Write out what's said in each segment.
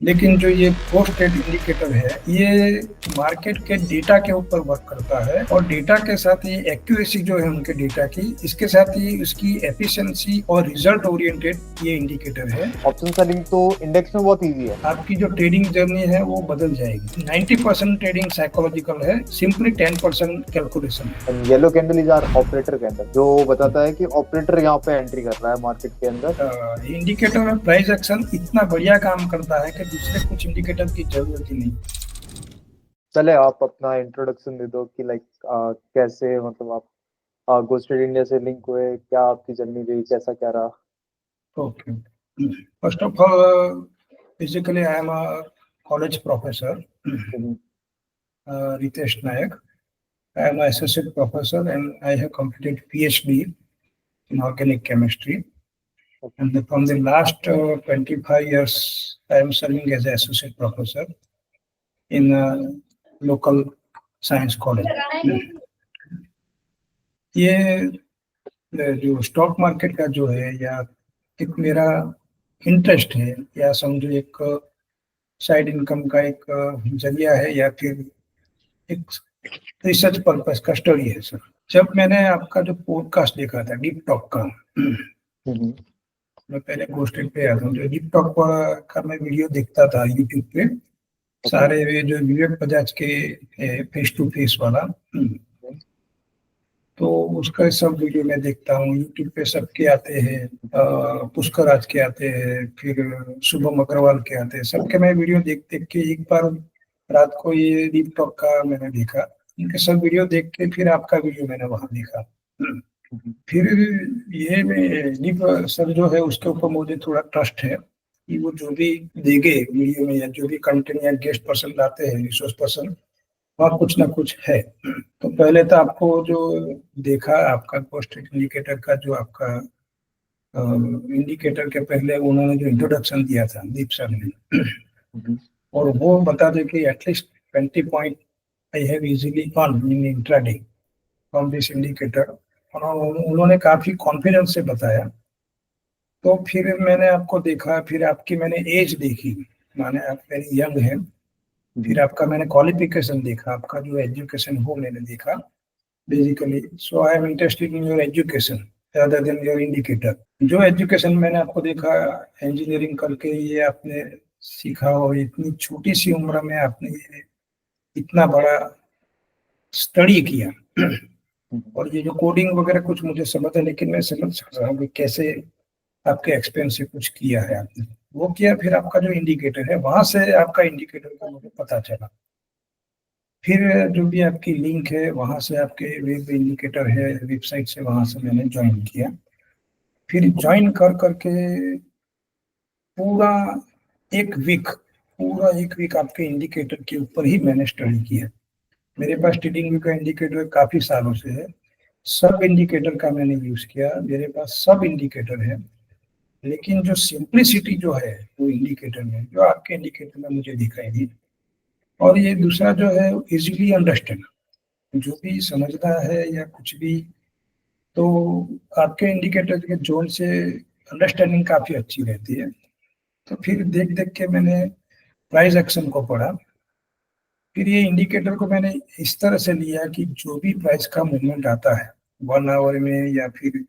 लेकिन जो ये पोस्ट ट्रेड इंडिकेटर है, ये मार्केट के डेटा के ऊपर वर्क करता है, और डेटा के साथ ही एक्यूरेसी जो है उनके डेटा की, इसके साथ ही उसकी एफिशिएंसी और रिजल्ट ओरिएंटेड ये इंडिकेटर है। ऑप्शन सेलिंग तो इंडेक्स में बहुत इजी है। आपकी जो ट्रेडिंग जर्नी है वो बदल जाएगी। 90% ट्रेडिंग साइकोलॉजिकल है, सिंपली 10% कैलकुलेशन है। Yellow candle is are operator candle, जो बताता है कि ऑपरेटर यहाँ पे एंट्री कर रहा है मार्केट के अंदर। इंडिकेटर में प्राइस एक्शन इतना बढ़िया काम करता है कि दूसरे कुछ इंडिकेटर की जरूरत ही नहीं। चले आप अपना इंट्रोडक्शन दे दो कि लाइक कैसे, मतलब आप गोस्ट ट्रेड इंडिया से लिंक हुए, क्या आपकी जर्नी रही, कैसा क्या रहा। Okay. First of all, basically I am a college professor, Ritesh Nayak. I am an associate professor and I have completed PhD in organic chemistry. And from the last 25 years, I am serving as an associate professor in a local science college. ये जो stock market का जो है, या एक मेरा interest है, या समझो एक साइड इनकम का एक जरिया है, या फिर एक रिसर्च पर्पस का स्टडी है सर। जब मैंने आपका जो पॉडकास्ट देखा था डीप टॉक का, मैं पहले गोस्टेड पे आता हूँ, जो डीप टॉक का मैं वीडियो देखता था यूट्यूब पे, सारे वे जो विवेक बजाज के फेस टू फेस वाला, तो उसका सब वीडियो मैं देखता हूँ यूट्यूब पे। सबके आते हैं, पुष्कर राज के आते हैं, फिर शुभम अग्रवाल के आते हैं, सबके मैं वीडियो देख देख के एक बार रात को ये डीप टॉक का मैंने देखा। इनके सब वीडियो देख के फिर आपका वीडियो मैंने वहां देखा। फिर ये मैं डीप सर जो है उसके ऊपर मुझे थोड़ा ट्रस्ट है कि वो जो भी देंगे वीडियो में, या जो भी कंटेंट या गेस्ट पर्सन लाते हैं, रिसोर्स पर्सन, वहाँ कुछ ना कुछ है। तो पहले तो आपको जो देखा आपका कॉस्ट इंडिकेटर का, जो आपका इंडिकेटर के पहले उन्होंने जो इंट्रोडक्शन दिया था दीप सर ने, और वो बता दे कि at least 20 point I have easily earn in intraday from this indicator, उन्होंने काफी कॉन्फिडेंस से बताया। तो फिर मैंने आपको देखा, फिर आपकी मैंने एज देखी, माने आप वेरी यंग हैं। फिर आपका मैंने क्वालिफिकेशन देखा, आपका जो एजुकेशन हो मैंने देखा basically. So I am interested in your education rather than your indicator. जो एजुकेशन मैंने आपको देखा, इंजीनियरिंग करके ये आपने सीखा, और इतनी छोटी सी उम्र में आपने ये इतना बड़ा स्टडी किया, और ये जो कोडिंग वगैरह कुछ मुझे समझ है, लेकिन मैं समझ सकता हूँ कि कैसे आपके एक्सपेरियंस से कुछ किया है आपने, वो किया। फिर आपका जो इंडिकेटर है, वहां से आपका इंडिकेटर का मुझे पता चला। फिर जो भी आपकी लिंक है, वहां से आपके वेब इंडिकेटर है वेबसाइट से, वहां से मैंने ज्वाइन किया। फिर ज्वाइन कर करके पूरा एक वीक आपके इंडिकेटर के ऊपर ही मैंने स्टडी किया। मेरे पास ट्रेडिंग व्यू का इंडिकेटर काफी सालों से है, सब इंडिकेटर का मैंने यूज किया, मेरे पास सब इंडिकेटर है। लेकिन जो सिंप्लिसिटी जो है वो इंडिकेटर में, जो आपके इंडिकेटर में मुझे दिखाई दी, और ये दूसरा जो है इजीली अंडरस्टैंड, जो भी समझना है या कुछ भी, तो आपके इंडिकेटर के जोन से अंडरस्टैंडिंग काफी अच्छी रहती है। तो फिर देख देख के मैंने प्राइस एक्शन को पढ़ा। फिर ये इंडिकेटर को मैंने इस तरह से लिया कि जो भी प्राइस का मूवमेंट आता है 1 आवर में, या फिर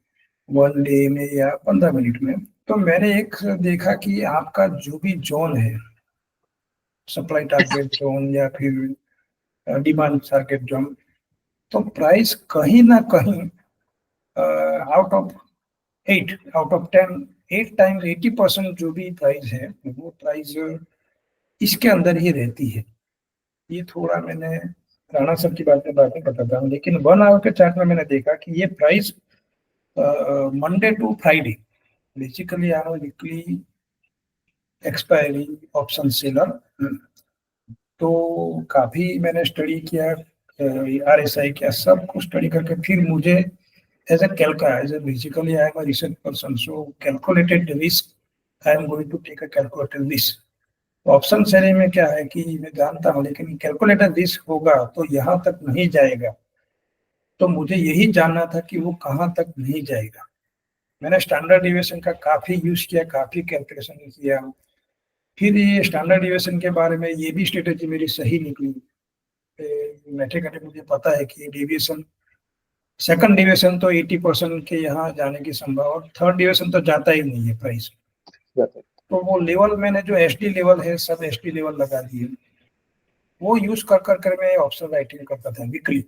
1 डे में, या 15 मिनट में, तो मैंने एक देखा कि आपका जो भी जोन है, सप्लाई टारगेट जोन या फिर डिमांड टारगेट जोन, तो प्राइस कहीं ना कहीं आउट ऑफ 10, 8 टाइम्स 80% जो भी प्राइस है, वो प्राइस इसके अंदर ही रहती है। ये थोड़ा मैंने राणा सर की बात में बताता हूँ, लेकिन 1 आवर के चार्ट में मैंने देखा कि ये price Monday to Friday basically I am weekly expiry option seller. तो काफी मैंने स्टडी किया, RSI किया, सब कुछ स्टडी करके फिर मुझे as a basically I am a research person, so calculated risk I am going to take a calculated risk. Option selling में क्या है कि मैं जानता हूँ, लेकिन कैलकुलेटेड रिस्क होगा तो यहाँ तक नहीं जाएगा, तो मुझे यही जानना था कि वो कहाँ तक नहीं जाएगा। मैंने स्टैंडर्ड डिविएशन का काफी यूज किया, काफी कैलकुलेशन किया, फिर ये स्टैंडर्ड डिविएशन के बारे में ये भी स्ट्रेटेजी मेरी सही निकली। मैथमेटिक्स मुझे पता है कि डेविएशन, सेकंड डिविएशन तो 80% के यहाँ जाने की संभावना, और थर्ड डिविएशन तो जाता ही नहीं है प्राइस। तो वो लेवल मैंने जो एसडी लेवल है, सब एसडी लेवल लगा दिए, वो यूज कर मैं ऑप्शन राइटिंग करता था वीकली।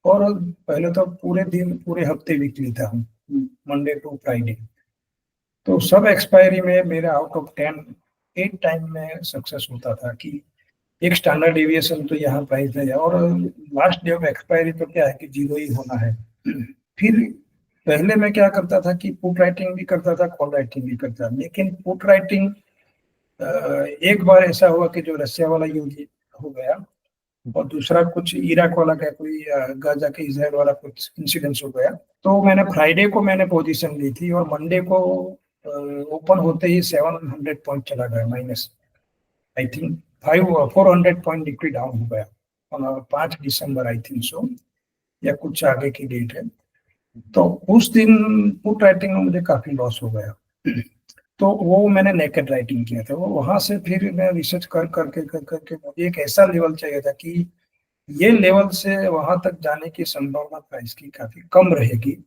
और पहले तो पूरे दिन पूरे हफ्ते वीकली था, मंडे टू फ्राइडे। तो सब एक्सपायरी में मेरा आउट ऑफ 10 8 टाइम में सक्सेस होता था कि एक स्टैंडर्ड डेविएशन तो यहाँ प्राइस है, और लास्ट डे ऑफ एक्सपायरी तो क्या है कि जीरो ही होना है। फिर पहले मैं क्या करता था कि पुट राइटिंग भी करता था, कॉल राइटिंग भी करता था, लेकिन पुट राइटिंग एक बार ऐसा हुआ कि जो रशिया वाला युद्ध हो गया, और दूसरा कुछ इराक वाला का कोई गाजा के इजराइल वाला कुछ इंसिडेंस हो गया। तो मैंने फ्राइडे को मैंने पोजीशन ली थी, और मंडे को ओपन होते ही 700 पॉइंट चला गया minus, I think 400 point degree down हो गया, 5 दिसंबर आई थिंक सो, या कुछ आगे की डेट है। तो उस दिन पुट राइटिंग में मुझे काफी लॉस हो गया। तो वो मैंने नेकेड राइटिंग किया था। वो वहां से फिर मैं रिसर्च करके मुझे एक ऐसा लेवल चाहिए था कि ये लेवल से वहां तक जाने की संभावना प्राइस की काफी कम रहेगी,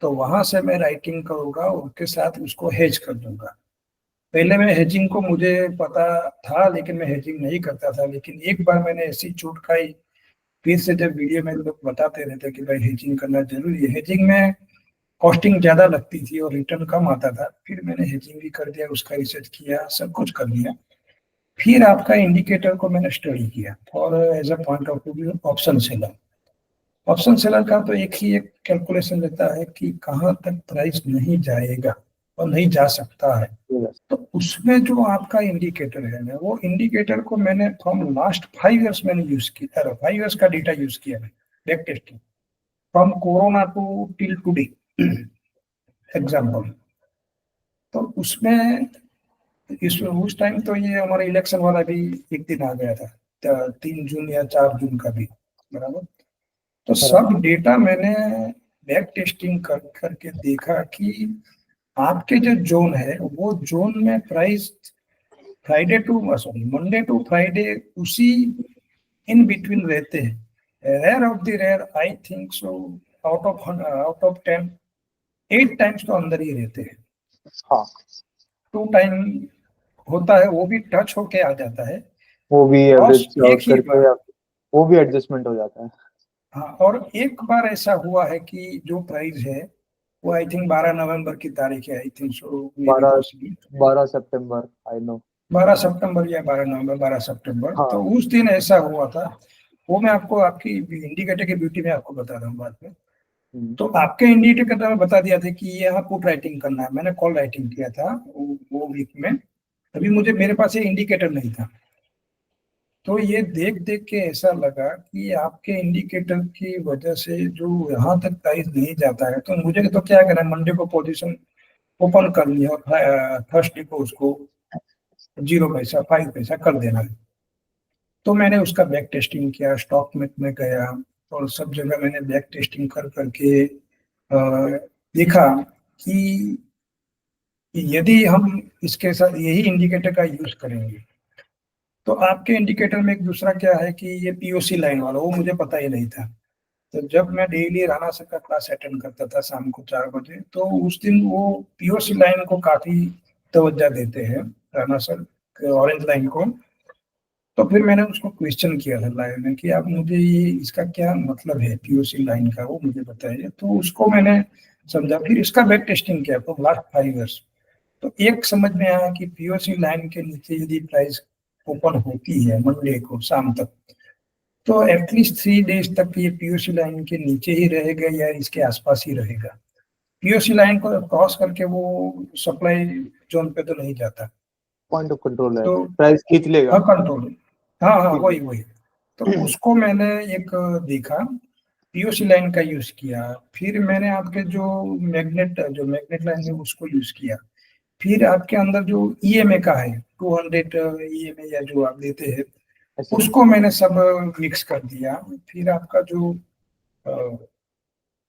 तो वहां से मैं राइटिंग करूंगा, उनके साथ उसको हेज कर दूंगा। पहले मैं हेजिंग को मुझे पता था, लेकिन मैं हेजिंग नहीं करता था। लेकिन एक बार मैंने ऐसी चोट खाई, फिर से जब वीडियो में लोग बताते रहते कि भाई हेजिंग करना जरूरी है, हेजिंग में कॉस्टिंग ज्यादा लगती थी और रिटर्न कम आता था। फिर मैंने हेजिंग भी कर दिया, उसका रिसर्च किया, सब कुछ कर लिया। फिर आपका इंडिकेटर को मैंने स्टडी किया, और as a point of view option seller. Option seller का तो एक ही एक कैलकुलेशन रहता है कि कहाँ तक प्राइस नहीं जाएगा और नहीं जा सकता है। तो उसमें जो आपका इंडिकेटर है ना, वो इंडिकेटर को मैंने फ्रॉम लास्ट 5 इयर्स मैंने यूज किया, 5 इयर्स का डेटा यूज किया मैंने, back testing from corona to till today example. तो उसमें उस टाइम तो ये हमारा इलेक्शन वाला भी एक दिन आ गया था, 3 जून या 4 जून का भी, बराबर। तो सब डेटा मैंने बैक टेस्टिंग करके देखा कि आपके जो जोन है, वो जोन में price Friday to sorry Monday to Friday उसी इन बिटवीन रहते हैं। Rare of the rare, I think so out of 10 8 times तो अंदर ही रहते हैं। हाँ, 2 टाइम होता है, वो भी टच होके आ जाता है, वो भी एवरेज एक ही करके बार। वो भी एडजस्टमेंट हो जाता है। हाँ, और एक बार ऐसा हुआ है कि जो प्राइस है वो आई थिंक 12 नवंबर की तारीख है, आई think so, 12 September, I know. 12 सितंबर या 12 नवंबर, 12 सितंबर। हाँ। तो उस दिन ऐसा हुआ था, वो मैं आपको आपकी इंडिकेटर की ब्यूटी में आपको बता रहा हूँ बाद में। तो आपके इंडिकेटर में बता दिया था कि यहाँ पुट राइटिंग करना है, मैंने कॉल राइटिंग किया था वो वीक में। अभी मुझे मेरे पास ये इंडिकेटर नहीं था, तो ये देख देख के ऐसा लगा कि आपके इंडिकेटर की वजह से जो यहाँ तक प्राइस नहीं जाता है, तो मुझे तो क्या करना है, मंडे को पोजीशन ओपन कर लिया और थर्सडे को उसको 0 पैसा 5 पैसा कर देना है। तो मैंने उसका बैक टेस्टिंग किया, स्टॉक में गया, और सब जगह मैंने बैक टेस्टिंग कर करके देखा कि यदि हम इसके साथ यही इंडिकेटर का यूज करेंगे, तो आपके इंडिकेटर में एक दूसरा क्या है कि ये पीओसी लाइन वाला, वो मुझे पता ही नहीं था। तो जब मैं डेली राणा सर का क्लास अटेंड करता था शाम को 4 बजे, तो उस दिन वो पीओसी लाइन को काफी तवज्जो देते हैं राणा सर, ऑरेंज लाइन को। तो फिर मैंने उसको क्वेश्चन किया था लाइव में कि आप मुझे ये इसका क्या मतलब है पीओसी लाइन का, वो मुझे बताइए। तो उसको मैंने समझा, फिर इसका बैक टेस्टिंग किया तो लास्ट 5 इयर्स। तो एक समझ में आया कि पीओसी लाइन के नीचे यदि प्राइस ओपन होती है मंडे को शाम तक, तो एटलीस्ट 3 डेज तक ये पीओसी लाइन के नीचे ही रहेगा या इसके आसपास ही रहेगा। पीओसी लाइन को क्रॉस करके वो सप्लाई जोन पे तो नहीं जाता, पॉइंट ऑफ कंट्रोल है, तो प्राइस खींच लेगा। हाँ कंट्रोल, हाँ हाँ वही वही। तो उसको मैंने एक देखा, पीओसी लाइन का यूज किया। फिर मैंने आपके जो मैग्नेट लाइन है उसको यूज किया। फिर आपके अंदर जो ईएमए का है 200 ईएमए या जो आप देते हैं, उसको मैंने सब मिक्स कर दिया। फिर आपका जो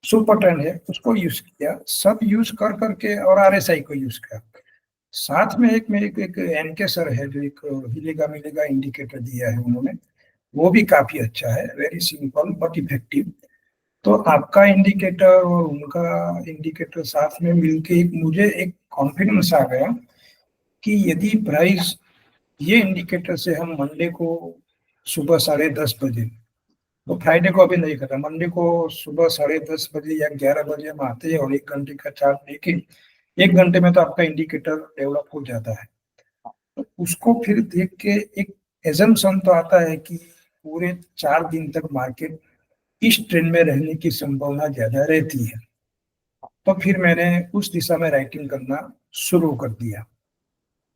सुपर ट्रेंड है उसको यूज किया, सब यूज कर करके, और आरएसआई को यूज किया। साथ में एक एनके सर है जो एक हिलेगा मिलेगा इंडिकेटर दिया है उन्होंने, वो भी काफी अच्छा है, वेरी सिंपल बट इफेक्टिव। तो आपका इंडिकेटर और उनका इंडिकेटर साथ में मिलके एक मुझे एक कॉन्फिडेंस आ गया कि यदि प्राइस ये इंडिकेटर से हम मंडे को सुबह 10:30 बजे, तो फ्राइडे को अभी नहीं करता, मंडे को सुबह 10:30 बजे या 11 बजे हम आते हैं और 1 घंटे का चार्ट लेके 1 घंटे में तो आपका इंडिकेटर डेवलप हो जाता है। तो उसको फिर देख के एक एजम्पशन तो आता है कि पूरे 4 दिन तक मार्केट इस ट्रेंड में रहने की संभावना ज्यादा रहती है। तो फिर मैंने उस दिशा में राइटिंग करना शुरू कर दिया।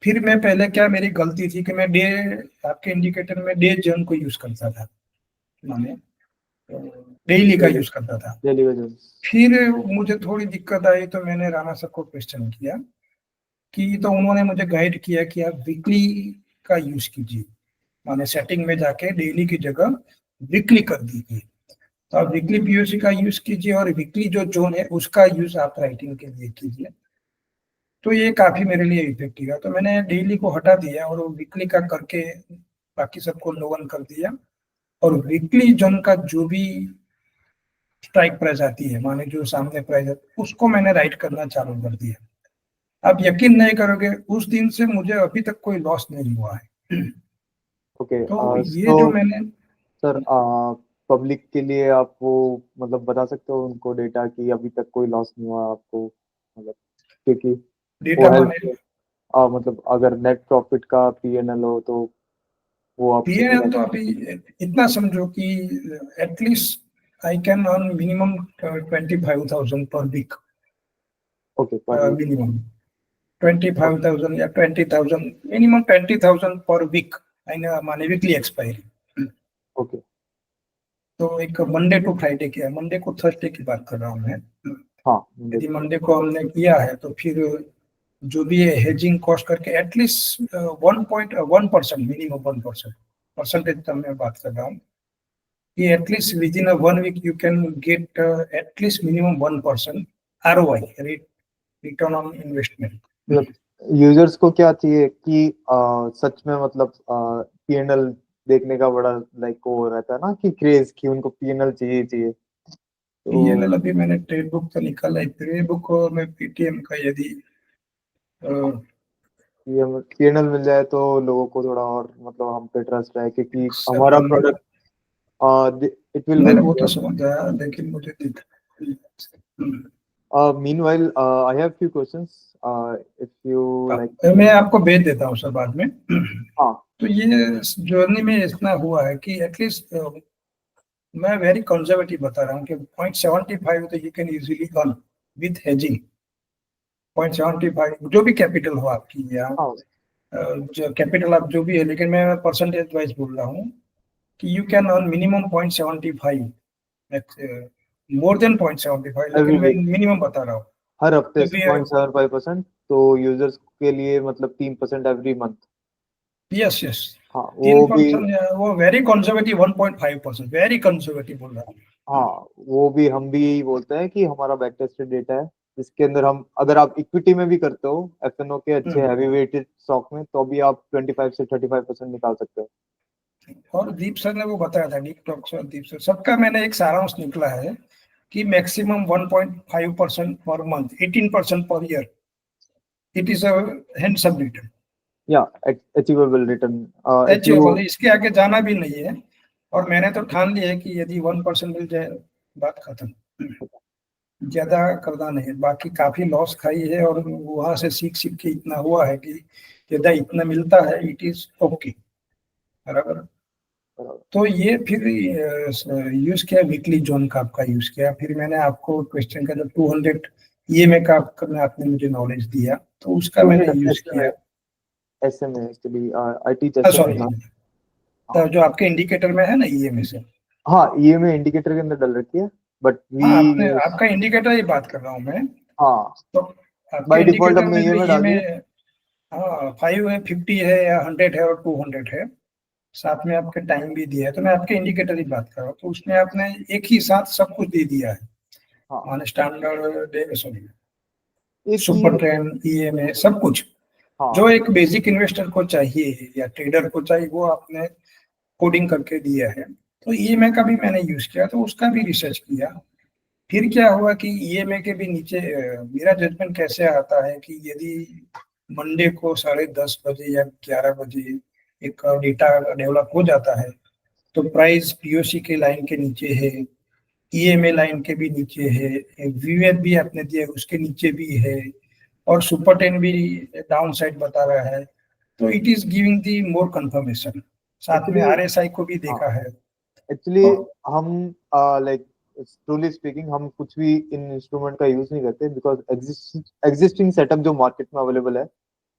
फिर मैं पहले क्या मेरी गलती थी कि मैं डे, आपके इंडिकेटर में डे जर्न को यूज करता था, माने डेली का यूज करता था। डेली वजह फिर मुझे थोड़ी दिक्कत आई तो मैंने राणा सर को क्वेश्चन किया कि, तो उन्होंने मुझे गाइड किया कि आप वीकली का यूज कीजिए, माने सेटिंग में जाके डेली की जगह वीकली कर दीजिए। तो आप वीकली पीओसी का यूज कीजिए और वीकली जो जोन है उसका यूज आप राइटिंग के लिए कीजिए। तो ये काफी मेरे लिए इफेक्टिव है। तो मैंने डेली को हटा दिया और वीकली का करके बाकी सबको लोगन कर दिया, और वीकली जोन का जो भी स्ट्राइक प्राइस आती है, माने जो सामने प्राइस है, उसको मैंने राइट करना चालू कर दिया। आप यकीन नहीं करोगे, उस दिन से मुझे अभी तक कोई लॉस नहीं हुआ है। ओके। तो ये तो जो मैंने सर पब्लिक के लिए आप वो मतलब बता सकते हो उनको डेटा कि अभी तक कोई लॉस नहीं हुआ आपको, मतलब क्योंकि वो डेटा माने हेल्प मतलब अगर नेट प्रॉफिट का पीएनएल हो तो वो आपसे पीएनएल पूरा। तो अभी इतना समझो कि at least I can earn minimum 25,000 per week, okay पर मिनिमम 25,000 या 20,000, मिनिमम 20,000 पर वीक, माने वीकली एक्सपायरी। ओके। तो एक मंडे टू फ्राइडे की है, मंडे को थर्सडे की बात कर रहा हूँ मैं। हाँ यदि मंडे को हमने किया है तो फिर जो भी है हेजिंग कॉस्ट करके एटलीस्ट 1.1%, मिनिमम 1%, परसेंटेज तब मैं बात कर रहा हूँ कि at least within 1 week you can get at least minimum 1% ROI, return on investment. मतलब यूजर्स को क्या चाहिए कि सच में मतलब पीएनएल देखने का बड़ा लाइक वो रहता है ना कि क्रेज कि उनको पीएनएल चाहिए चाहिए तो पीएनएल अभी मैंने ट्रेड बुक तो निकाला है, ट्रेड बुक में पीटीएम का यदि पीएनएल मिल जाए तो लोगों को थोड़ा और मतलब हम पे ट्रस्ट है क्योंकि हमारा सेकंड, प्रोडक्ट इट विल मैंने हेल्प। वो तो समझ आया लेकिन मुझे meanwhile I have few questions if you like। मैं आपको भेज देता हूँ सर बाद में। हाँ तो ये जर्नी में इतना हुआ है कि एटलीस्ट मैं वेरी कंजर्वेटिव बता रहा हूँ कि 0.75 तो you can easily earn with hedging. 0.75 जो भी कैपिटल हो आपकी, या हाँ जो कैपिटल आप जो भी है, लेकिन मैं परसेंटेज वाइज बोल रहा हूँ कि you can earn minimum 0.75, more than 0.75, every लेकिन मैं वीक मिनिमम बता रहा हूँ। हर हफ्ते तो भी 0.75% तो यूजर्स के लिए मतलब 3% एवरी मंथ। यस यस, हाँ तीन वो भी। परसेंट वो वेरी कंजर्वेटिव, 1.5%, वेरी कंजर्वेटिव बोल रहा हाँ हूँ। वो भी हम भी यही बोलते हैं कि हमारा बैक टेस्टेड डेटा है जिसके अंदर हम अगर आप इक्विटी में भी करते हो एफएनओ के अच्छे हम्म। हैवी वेटेड स्टॉक में तो भी आप 25 से 35% निकाल सकते हो। और दीप सर ने वो बताया था, डीप टॉक सर, दीप सर, सबका मैंने एक सारांश निकला है कि मैक्सिमम 1.5% पर मंथ, 18% पर year, it is a handsome return, या achievable return if you. Achievable है, इसके आगे जाना भी नहीं है। और मैंने तो ठान लिया है कि यदि 1% मिल जाए बात खत्म, ज्यादा करना नहीं है। बाकी काफी लॉस खाई है और वहां से सीख सीख के इतना हुआ है कि यदि इतना मिलता है इट इज ओके, बराबर। तो ये फिर यूज किया वीकली जोन का, आपका यूज किया। फिर मैंने आपको क्वेश्चन का जो 200 ईएमए का आपने मुझे नॉलेज दिया, तो उसका मैंने यूज किया। SMA actually I teach sorry, SMA ना। हाँ तो जो आपके इंडिकेटर में है ना ईएमए से, हाँ ईएमए इंडिकेटर के अंदर डाल रखी है बट वी हाँ आपने, यूज। आपका इंडिकेटर ही बात कर रहा हूँ मैं। हाँ तो आपके बाय डिफॉल्ट इंडिकेटर हमने में जो ईएमए डाल ईएमए, दिया। हाँ 5 है, 50 है या 100 है और 200 है, साथ में आपके टाइम भी दिया है। तो मैं आपके इंडिकेटर की बात कर रहा हूँ, तो उसमें आपने एक ही साथ सब कुछ दे दिया है, हाँ माने स्टैंडर्ड, सॉरी, एक ही। सुपर ट्रेंड, ईएमए, सब कुछ। हाँ जो एक बेसिक इन्वेस्टर को चाहिए या ट्रेडर को चाहिए, वो आपने कोडिंग करके दिया है। तो ईएमए का भी मैंने यूज किया, तो उसका भी रिसर्च किया। फिर क्या हुआ कि ईएमए के भी नीचे मेरा जजमेंट कैसे आता है कि यदि मंडे को 10:30 बजे या 11 बजे एक डेटा डेवलप हो जाता है, तो प्राइस पीओसी के लाइन के नीचे है, ईएमए लाइन के भी नीचे है, वीवेब भी आपने दिया उसके नीचे भी है, और सुपर 10 भी डाउन साइड बता रहा है। तो it is giving the more confirmation. साथ में एक्चुअली, आरएसआई को भी हाँ देखा है। एक्चुअली तो हम लाइक ट्रूली स्पीकिंग हम कुछ भी इन इंस्ट्रूमेंट का यूज नहीं करते, बिकॉज एग्जिस्टिंग सेटअप जो मार्केट में अवेलेबल है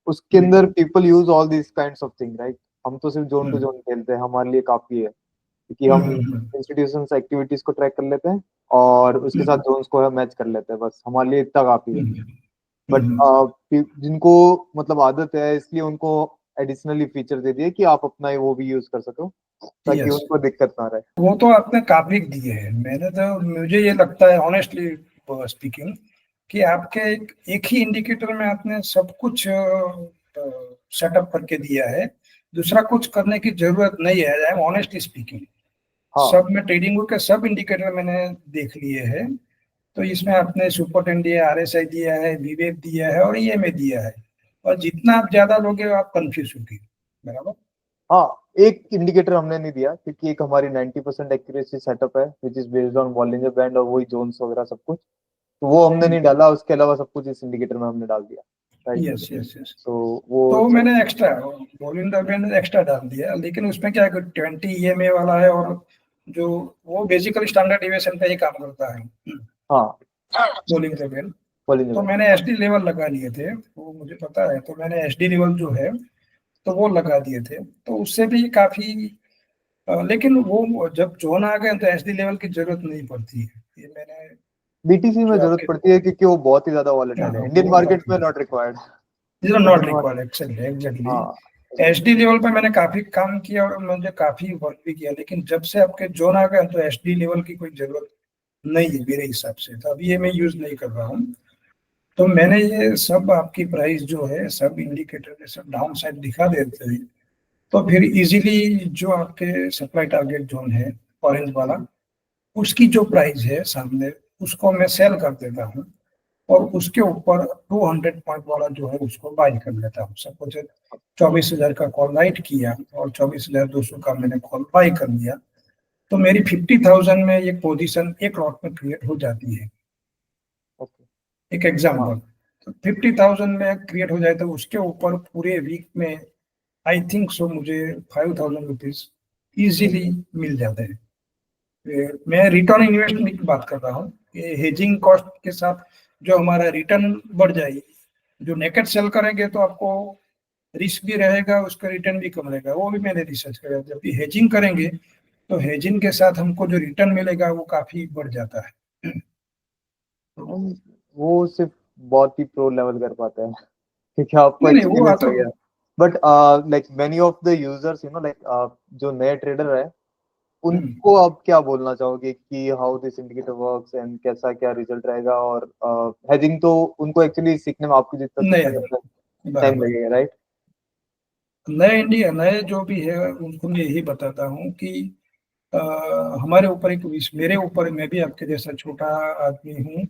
उसके हम्म, अंदर people use all this kinds of thing, right. हम तो सिर्फ जोन टू हम्म, जोन खेलते हैं, हमारे लिए काफी है क्योंकि हम्म, हम हम्म, इंस्टीट्यूशंस एक्टिविटीज को ट्रैक कर लेते हैं और उसके हम्म, साथ जोन्स को मैच कर लेते हैं, बस हमारे लिए इतना काफी है। हम्म, बट हम्म, जिनको मतलब आदत है, इसलिए उनको एडिशनली फीचर दे दिए कि आप अपना वो भी यूज कर सको ताकि यस, उनको दिक्कत ना रहे। वो तो आपने काफी दिए हैं। मैंने तो, मुझे ये लगता है ऑनेस्टली स्पीकिंग कि आपके एक ही इंडिकेटर में आपने सब कुछ सेटअप करके दिया है। दूसरा कुछ करने की जरूरत नहीं है। I am honestly speaking. हाँ सब में ट्रेडिंग के सब इंडिकेटर मैंने देख लिए हैं। तो इसमें आपने सुपर 10 दिया, आरएसआई दिया है, विवेक दिया है, और ईएमए दिया है। और जितना आप ज्यादा लोगे आप कंफ्यूज होगे। बराबर। हाँ, एक इंडिकेटर हमने नहीं दिया क्योंकि एक हमारी 90% एक्यूरेसी सेटअप है which is based on Bollinger band और वही जोन्स वगैरह सब कुछ, तो वो हमने नहीं डाला। उसके अलावा सब कुछ इस इंडिकेटर में हमने डाल दिया, राइट। Yes, yes, yes. तो वो तो चल मैंने एक्स्ट्रा बॉलिंग मैंने एक्स्ट्रा डाल दिया, लेकिन उसमें क्या है, 20 ईएमए वाला है, और जो वो बेसिकली स्टैंडर्ड डिविएशन पे ही काम करता है, हाँ, बॉलिंग लेवल। बॉलिंजर तो बैंड। मैंने एसडी लेवल लगा लिए थे, वो मुझे पता है। तो मैंने एसडी लेवल जो है, तो वो लगा दिए थे। तो उससे भी काफी लेकिन वो जब जोन आ गए तो एसडी लेवल की जरूरत नहीं पड़ती है। ये मैंने बीटीसी में जो जरूरत आपके, पड़ती है क्योंकि वो बहुत ही ज्यादा वॉलेटाइल है, हाँ, इंडियन वो मार्केट बात में है। Not required. ये not Indian market, required actually, exactly. हाँ एसडी लेवल पे मैंने काफी काम किया और मुझे काफी वर्क भी किया, लेकिन जब से आपके जोन आ गए तो एसडी लेवल की कोई जरूरत नहीं है मेरे हिसाब से। तो अभी ये मैं यूज नहीं कर रहा हूँ। तो मैंने ये सब आपकी प्राइस जो है, सब इंडिकेटर में सब डाउन साइड दिखा देते हैं। तो फिर इजीली जो आपके सप्लाई टारगेट जोन है, ऑरेंज वाला, उसकी जो प्राइस है सामने, उसको मैं सेल कर देता हूँ। और उसके ऊपर 200 पॉइंट वाला जो है उसको बाई कर लेता हूँ। सपोज 24,000 का कॉल राइट किया और 24,200 का मैंने कॉल बाई कर लिया, तो मेरी 50,000 में ये पोजीशन एक लॉट में क्रिएट हो जाती है। ओके। एक हाँ, एग्जाम्पल, तो 50,000 में क्रिएट हो जाए तो उसके ऊपर पूरे वीक में आई थिंक सो मुझे 5,000 रुपीज इजीली मिल जाते हैं। मैं रिटर्न इन्वेस्टमेंट की बात कर रहा हूँ कि हेजिंग कॉस्ट के साथ जो हमारा रिटर्न बढ़ जाएगी। जो नेकेट सेल करेंगे तो आपको रिस्क भी रहेगा, उसका रिटर्न भी कम रहेगा। वो भी मैंने रिसर्च किया। जब भी हेजिंग करेंगे तो हेजिंग के साथ हमको जो रिटर्न मिलेगा वो काफी बढ़ जाता है। तो हम वो सिर्फ बहुत ही प्रो लेवल कर पाते हैं क्योंकि आपको नहीं, नहीं, वो एक्सपीरियंस हो तो गया। But like many of the users, like जो नए ट्रेडर है हम्म, उनको आप क्या बोलना चाहोगे कि how this indicator works and कैसा क्या रिजल्ट रहेगा, और हेजिंग तो उनको एक्चुअली सीखने में आपको जितना नहीं, सीखने में नहीं, टाइम बराबर। लगेगा, राइट। नए इंडिया, नए जो भी है उनको मैं यही बताता हूँ कि अ, हमारे ऊपर एक मेरे ऊपर, मैं भी आपके जैसा छोटा आदमी हूँ,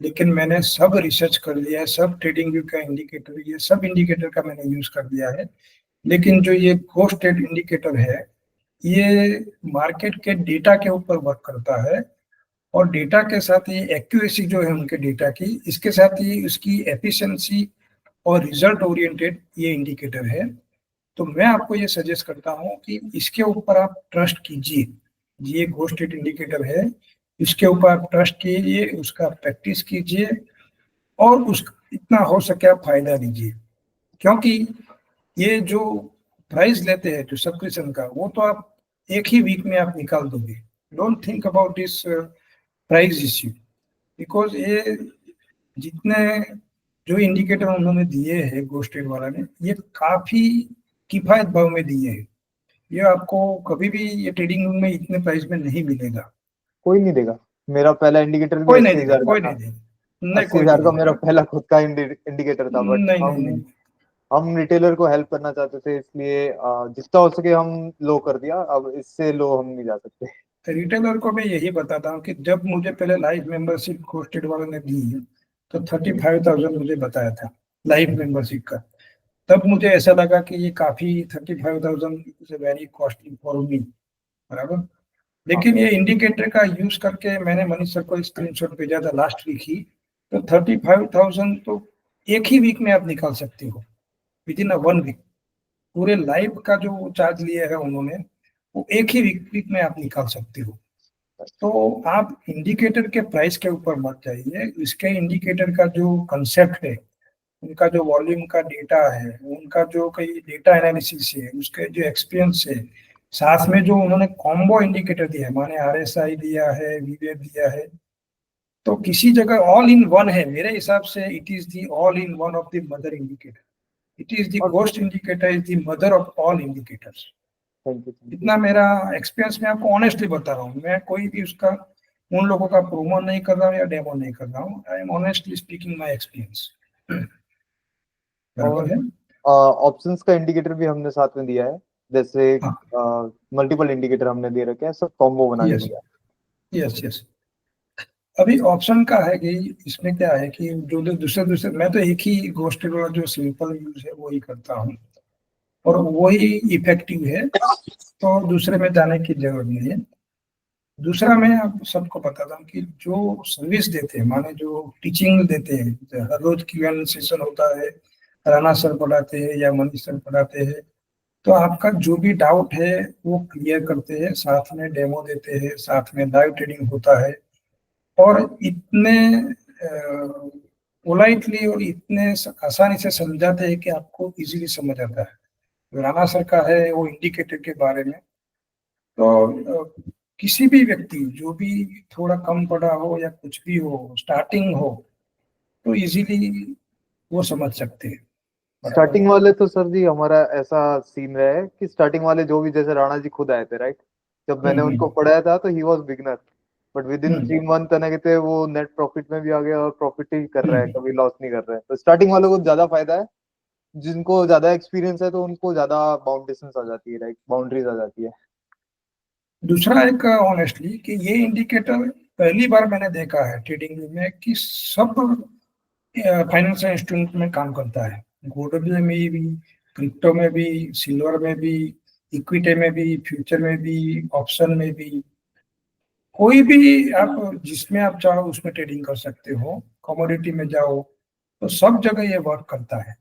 लेकिन मैंने सब रिसर्च कर लिया है। सब ट्रेडिंग व्यू का इंडिकेटर, ये सब इंडिकेटर का मैंने यूज कर लिया है। लेकिन जो ये गोस्ट ट्रेड इंडिकेटर है, ये मार्केट के डेटा के ऊपर वर्क करता है। और डेटा के साथ ही एक्यूरेसी जो है उनके डेटा की, इसके साथ ही उसकी एफिशिएंसी और रिजल्ट ओरिएंटेड ये इंडिकेटर है। तो मैं आपको ये सजेस्ट करता हूँ कि इसके ऊपर आप ट्रस्ट कीजिए। ये गोस्ट रेट इंडिकेटर है, इसके ऊपर आप ट्रस्ट कीजिए, उसका प्रैक्टिस कीजिए, और उस इतना हो सके आप फायदा लीजिए। क्योंकि ये जो प्राइस लेते हैं जो सब्सक्रिप्शन का, वो तो आप एक ही वीक में आप निकाल दोगे। Don't think about this price issue, because ये जितने जो इंडिकेटर उन्होंने दिए हैं गोस्ट रेट वाला ने, ये काफी किफायत भाव में दिए हैं। ये आपको कभी भी ये ट्रेडिंग रूम में इतने प्राइस में नहीं मिलेगा। कोई नहीं देगा। मेरा पहला इंडिकेटर भी कोई नहीं अस्सी देगा, हजार का कोई था। नहीं देगा, नहीं, अस्सी कोई हजार नहीं का मेरा देगा। पहला खुद का इंडिकेटर था, बट नहीं, नहीं, हम नहीं। हम रिटेलर को हेल्प करना चाहते थे, इसलिए जितना हो सके हम लो कर दिया। अब इससे लो हम नहीं जा सकते। रिटेलर को मैं यही बताता हूँ कि जब मुझे पहले लाइफ मेंबरशिप घोस्टेड वालों ने दी तो 35,000 मुझे बताया था लाइफ मेंबरशिप का। तब मुझे ऐसा लगा कि ये काफी 35,000 is very costly for me, बराबर। हाँ लेकिन ये इंडिकेटर का यूज करके मैंने मनीष सर को स्क्रीनशॉट भेजा था लास्ट वीक ही। तो 35,000 तो एक ही वीक में आप निकाल सकते हो, विद इन 1 वीक। पूरे लाइफ का जो चार्ज लिया है उन्होंने वो एक ही वीक में आप निकाल सकते हो। तो आप इंडिकेटर के प्राइस के ऊपर मत जाइए, इसके इंडिकेटर का जो कंसेप्ट है, उनका जो वॉल्यूम का डेटा है, उनका जो कई डेटा एनालिसिस है, उसके जो एक्सपीरियंस है, साथ में जो उन्होंने कॉम्बो इंडिकेटर दिया है, माने आरएसआई दिया है, वीवेब दिया है, तो किसी जगह ऑल इन वन है मेरे हिसाब से। It is the all in one of the mother indicator. It is the और ghost indicator is the mother of all indicators. Thank you. इतना मेरा एक्सपीरियंस मैं आपको ऑनेस्टली बता रहा हूँ। मैं कोई भी उसका उन लोगों का प्रोमो नहीं कर रहा हूँ या डेमो नहीं कर रहा हूँ। I am honestly speaking my experience. और बराबर है। ऑप्शंस का इंडिकेटर भी हमने साथ में दिया है, जैसे हाँ। मल्टीपल इंडिकेटर हमने दे रखे हैं, सब कॉम्बो बना के यस दिया यस यस। अभी ऑप्शन का है कि इसमें क्या है कि जो जो दूसरे दूसरे, मैं तो एक ही घोस्टेड वाला जो सिंपल यूज है वो ही करता हूँ और वही इफेक्टिव है, तो दूसरे में जाने की जरूरत नहीं है। दूसरा मैं आप सबको बताता हूँ कि जो सर्विस देते हैं, माने जो टीचिंग देते हैं, हर रोज क्यूएन सेशन होता है, राणा सर पढ़ाते हैं या मनीष सर पढ़ाते हैं, तो आपका जो भी डाउट है वो क्लियर करते हैं, साथ में डेमो देते हैं, साथ में लाइव ट्रेडिंग होता है। और इतने पोलाइटली और इतने आसानी से समझाते हैं कि आपको इजीली समझ आता है। राणा सर का है वो इंडिकेटर के बारे में, तो किसी भी व्यक्ति जो भी थोड़ा कम पढ़ा हो या कुछ भी हो, स्टार्टिंग हो, तो इजीली वो समझ सकते हैं। बराबर स्टार्टिंग है। वाले तो सर जी हमारा ऐसा सीन रहा है कि स्टार्टिंग वाले जो भी, जैसे राणा जी खुद आए थे राइट, जब मैंने उनको हम्म पढ़ाया था तो he was beginner, but with in hmm 3 month ना कहते वो नेट प्रॉफिट में भी आ गया और प्रॉफिट ही कर रहा है, हम्म। कभी लॉस नहीं कर रहा है। तो स्टार्टिंग वालों को ज्यादा फायदा है, जिनको ज्यादा एक्सपीरियंस है तो उनको ज्यादा बाउंडेशंस आ जाती है, राइट, बाउंड्रीज आ जाती है। दूसरा एक ऑनेस्टली कि ये इंडिकेटर पहली बार मैंने देखा है ट्रेडिंग में कि सब फाइनेंशियल इंस्ट्रूमेंट में काम करता है। गोल्ड में भी, क्रिप्टो में भी, सिल्वर में भी, इक्विटी में भी, फ्यूचर में भी, ऑप्शन में भी, कोई भी आप जिसमें आप चाहो उसमें ट्रेडिंग कर सकते हो। कमोडिटी में जाओ तो सब जगह ये वर्क करता है।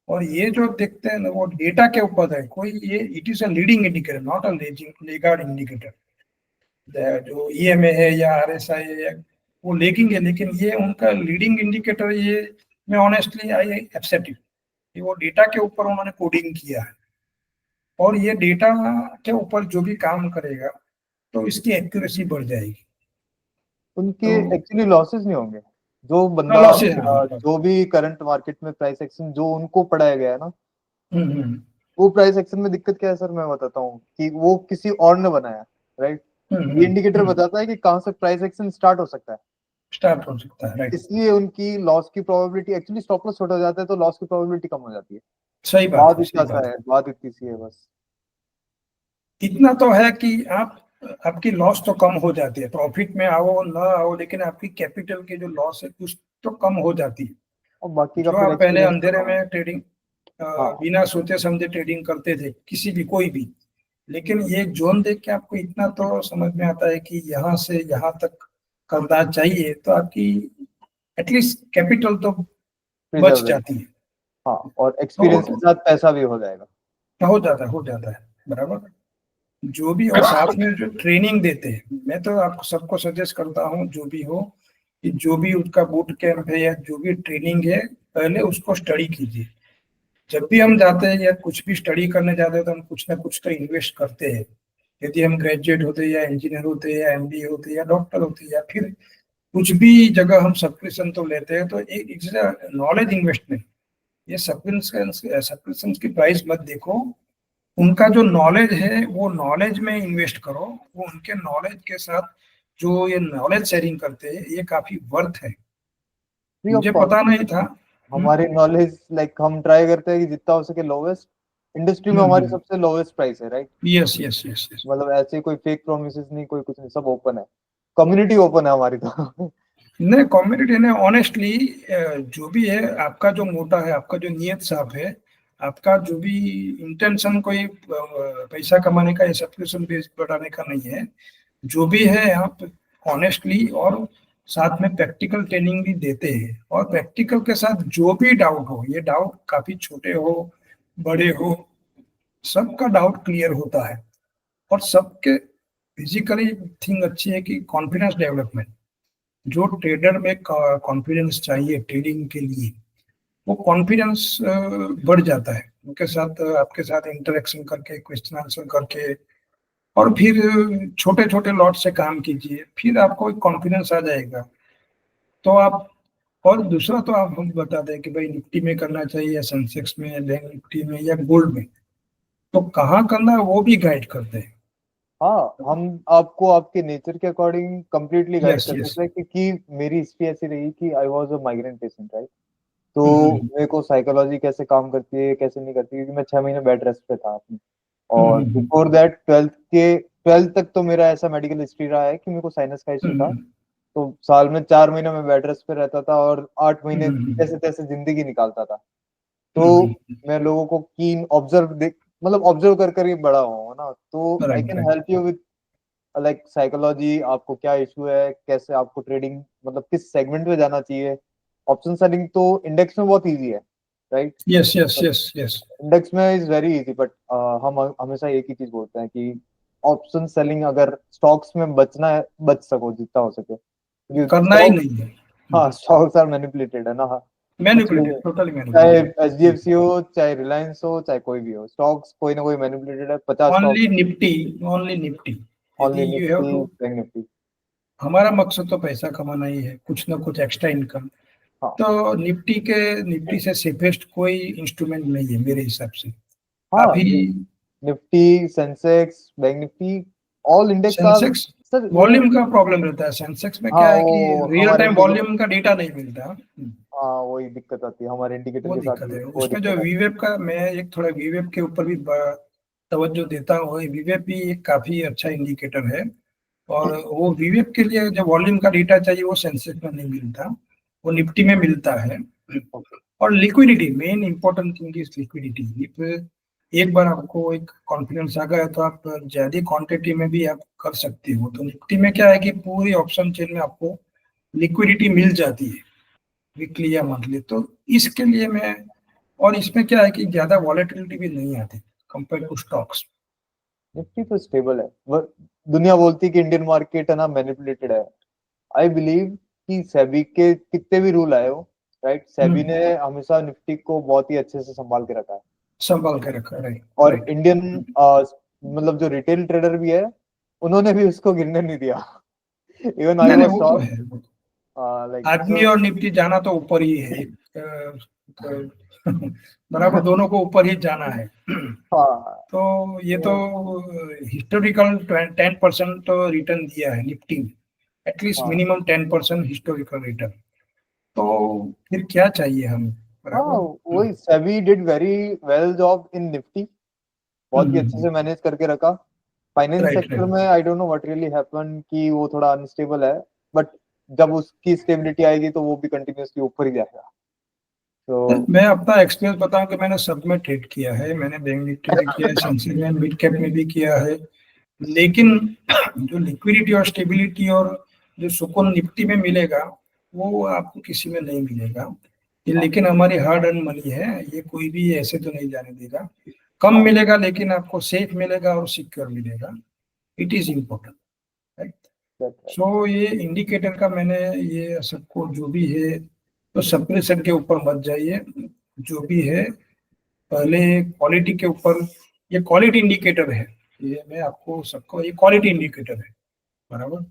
और ये जो देखते हैं ना वो डेटा के ऊपर है, कोई ये it is a leading indicator, not a Lagarde indicator. जो ईएमए है या आरएसआई है वो लेगिंग है, लेकिन ये उनका लीडिंग इंडिकेटर। ये मैं ऑनेस्टली आई एक्सेप्ट इट कि वो डेटा के ऊपर उन्होंने कोडिंग किया है और ये डेटा के ऊपर जो भी काम करेगा तो इसकी एक्यूरेसी बढ़ जाएगी। उनके तो एक्चुअली लॉसेस नहीं होंगे। जो बंदा लॉसेज ना हो। जो भी करंट मार्केट में प्राइस एक्शन जो उनको पढ़ाया गया है ना, हम्म वो प्राइस एक्शन में दिक्कत क्या है सर, मैं बताता हूँ कि वो किसी और ने बनाया, राइट। ये इंडिकेटर हम्म। बताता है कि कहाँ से प्राइस एक्शन स्टार्ट हो सकता है, स्टार्ट हो सकता है, राइट। इसलिए उनकी लॉस की प्रोबेबिलिटी, एक्चुअली स्टॉप लॉस छोटा हो जाता है तो लॉस की प्रोबेबिलिटी कम हो जाती है। सही बात बात है, सही इतना बात सा है। है, बात इतनी सी है बस। इतना तो है कि आप आपकी लॉस तो कम हो जाती है, प्रॉफिट में आओ ना आओ, लेकिन आपकी कैपिटल की जो लॉस है कुछ तो कम हो जाती है। और बाकी का जो फिर आप पहले एक्सपीरियंस अंधेरे बताओ। में ट्रेडिंग हाँ बिना सोचे समझे ट्रेडिंग करते थे, किसी भी कोई भी, लेकिन ये जोन देख के आपको इतना तो समझ में आता है कि यहाँ से यहाँ तक करना चाहिए, तो आपकी एटलीस्ट कैपिटल तो बच प्रिजर्व है। जाती है। हाँ, और एक्सपीरियंस के तो साथ पैसा भी हो जाएगा। हो जाता है, बराबर। जो भी और साथ में जो ट्रेनिंग देते हैं, मैं तो आपको सबको सजेस्ट करता हूँ जो भी हो कि जो भी उसका बूट कैंप है या जो भी ट्रेनिंग है, पहले उसको स्टडी कीजिए। जब भी हम जाते हैं या कुछ भी स्टडी करने जाते हैं तो हम कुछ ना कुछ तो इन्वेस्ट करते हैं। यदि हम ग्रेजुएट होते या इंजीनियर होते या एमबीए होते या डॉक्टर होते या फिर कुछ भी जगह हम सब्सक्रिप्शन तो लेते हैं, तो एक इट्स नॉलेज इन्वेस्टमेंट। ये सब्सक्रिप्शन की प्राइस मत देखो, उनका जो नॉलेज है वो नॉलेज में इन्वेस्ट करो। वो उनके नॉलेज के साथ जो ये नॉलेज शेयरिंग करते हैं ये काफी वर्थ है। फ्री ऑफ मुझे कॉस्ट। पता नहीं था। हमारी नॉलेज लाइक हम ट्राई करते हैं कि जितना हो सके लोवेस्ट, इंडस्ट्री में हमारी सबसे लोवेस्ट प्राइस है, right? Yes yes yes yes. मतलब ऐसे कोई फेक प्रोमिसेस नहीं, कोई कुछ नहीं, सब ओपन है, कम्युनिटी ओपन है हमारी तो। नहीं कम्युनिटी ने ऑनेस्टली जो भी है, आपका जो मोटा है, आपका जो नियत साफ है, आपका जो भी इंटेंशन कोई पैसा कमाने का या सब्सक्रिप्शन बेस बढ़ाने का नहीं है, जो भी है आप ऑनेस्टली और साथ में प्रैक्टिकल ट्रेनिंग भी देते हैं, और प्रैक्टिकल के साथ जो भी डाउट हो, ये डाउट काफी छोटे हो बड़े हो, सबका डाउट क्लियर होता है। और सबके फिजिकली थिंग अच्छी है कि कॉन्फिडेंस डेवलपमेंट, जो ट्रेडर में कॉन्फिडेंस चाहिए ट्रेडिंग के लिए, वो कॉन्फिडेंस बढ़ जाता है उनके साथ, आपके साथ इंटरेक्शन करके, क्वेश्चन आंसर करके, और फिर छोटे छोटे लॉट से काम कीजिए, फिर आपको एक कॉन्फिडेंस आ जाएगा। तो आप, और दूसरा तो आप हम बता दें कि भाई निफ्टी में करना चाहिए या सेंसेक्स में, बैंक निफ्टी में या गोल्ड में, तो कहाँ करना है वो भी गाइड करते हैं। हाँ, हम आपको आपके नेचर के अकॉर्डिंग कंप्लीटली गाइड यस कर यस। सकते हैं, क्योंकि मेरी हिस्ट्री ऐसी रही कि I was a migraine patient, right? तो मेरे को साइकोलॉजी कैसे काम करती है कैसे नहीं करती, क्योंकि मैं 6 महीने बेड रेस्ट पे था अपनी, और बिफोर दैट ट्वेल्थ तक तो मेरा ऐसा मेडिकल हिस्ट्री रहा है कि मेरे को साइनस का इशू था। तो साल में 4 महीने में बेड रेस्ट पे रहता था और 8 महीने जैसे तैसे जिंदगी निकालता था। तो मैं लोगों को कीन ऑब्जर्व देख, मतलब ऑब्जर्व कर कर ही बड़ा हुआ ना, तो I write can write. Help you with like psychology, आपको क्या इशू है, कैसे आपको ट्रेडिंग मतलब किस सेगमेंट में जाना चाहिए। ऑप्शन सेलिंग तो इंडेक्स में बहुत इजी है, right? Yes yes yes yes. Index में इज वेरी इजी, बट हम हमेशा एक ही चीज बोलते हैं कि ऑप्शन सेलिंग अगर स्टॉक्स में बचना है, बच सको जितना हो सके, क्योंकि करना ही स्टॉक, नहीं है। हाँ स्टॉक्स आर मैनिपुलेटेड है ना, हाँ, कुछ भी मैनिपुलेटेड, है। टोटली चाहे मैनिपुलेटेड। एचडीएफसी हो, चाहे रिलायंस हो, चाहे कोई भी हो, स्टॉक्स कोई ना कोई मैनिपुलेटेड है, 50 stock, only Nifty, only Nifty. Only यदि you have Nifty, two, bank Nifty. हमारा मकसद तो पैसा कमाना ही है, कुछ ना कुछ एक्स्ट्रा इनकम। हाँ तो निफ्टी से सेफेस्ट कोई इंस्ट्रूमेंट नहीं है मेरे हिसाब से। हाँ, काफी। Nifty, Sensex, bank Nifty, all index are, Sensex sir वो, वॉल्यूम का प्रॉब्लम रहता है, सेंसेक्स में हाँ क्या है कि वो रियल हमारे टाइम इंडिकेटर, वॉल्यूम का डेटा नहीं मिलता। हाँ वही दिक्कत आती है हमारे इंडिकेटर वो के साथ दिक्कत भी, है वो उसमें, जो दिक्कत आती वीवेब का, मैं एक थोड़ा वीवेब के ऊपर भी तवज्जो देता हूँ। वीवेब भी एक काफी अच्छा इंडिकेटर है, और वो वीवेब के लिए जो वॉल्यूम का डेटा चाहिए वो सेंसेक्स में नहीं मिलता, वो निफ्टी में मिलता है। है। और liquidity, main important thing is liquidity. एक बार आपको एक कॉन्फिडेंस आ गया तो आप ज्यादा क्वांटिटी में भी आप कर सकते हो। तो निफ्टी में क्या है कि पूरी ऑप्शन चेन में आपको लिक्विडिटी मिल जाती है, वीकली या मंथली। तो इसके लिए मैं, और इसमें क्या है कि ज्यादा वॉलेटिलिटी भी नहीं आती कंपेयर टू स्टॉक्स। निफ्टी तो स्टेबल है, दुनिया बोलती है कि इंडियन मार्केट है ना मैनिपुलेटेड है। आई बिलीव कि सेबी के कितने भी रूल आए हो, राइट, सेबी ने हमेशा निफ्टी को बहुत ही अच्छे से संभाल के रखा है। संभाल के रखा, राइट और राइट। इंडियन मतलब जो रिटेल ट्रेडर भी है, उन्होंने भी उसको गिरने नहीं दिया। इवन आई नहीं नहीं, वाज वो तो शॉक्ड, है। लाइक आदमी सो, और निफ्टी जाना तो ऊपर ही है, बराबर दोनों को ऊपर ही जाना है। हाँ तो ये तो हिस्टोरिकल 10% तो रिटर्न दिया है निफ्टी में, एटलीस्ट हाँ मिनिमम 10% हिस्टोरिकल रिटर्न। तो फिर क्या चाहिए हमें, हाँ, बराबर। वही SEBI did very well job in Nifty, बहुत ही अच्छे से मैनेज करके रखा। Finance right sector right. में I don't know what really happen कि वो थोड़ा अनस्टेबल है, बट जब उसकी स्टेबिलिटी आएगी तो वो भी कंटिन्यूअसली ऊपर ही जाएगा। तो मैं अपना एक्सपीरियंस बताऊं कि मैंने सब में ट्रेड किया है, मैंने बैंक निफ्टी में किया है, सेंसेक्स में, मिड कैप में भी किया है। लेकिन जो लिक्विडिटी और स्टेबिलिटी और जो सुकून निफ्टी में मिलेगा, वो आपको किसी में नहीं मिलेगा। ये हाँ लेकिन हमारी हार्ड अर्न मनी है, ये कोई भी ऐसे तो नहीं जाने देगा। कम हाँ, मिलेगा लेकिन आपको सेफ मिलेगा और सिक्योर मिलेगा। It is important, right. that's right. सो ये इंडिकेटर का मैंने, ये सबको जो भी है, तो सप्रेशन के ऊपर मत जाइए, जो भी है पहले क्वालिटी के ऊपर। ये क्वालिटी इंडिकेटर है, ये मैं आपको सबको, ये क्वालिटी इंडिकेटर है, बराबर।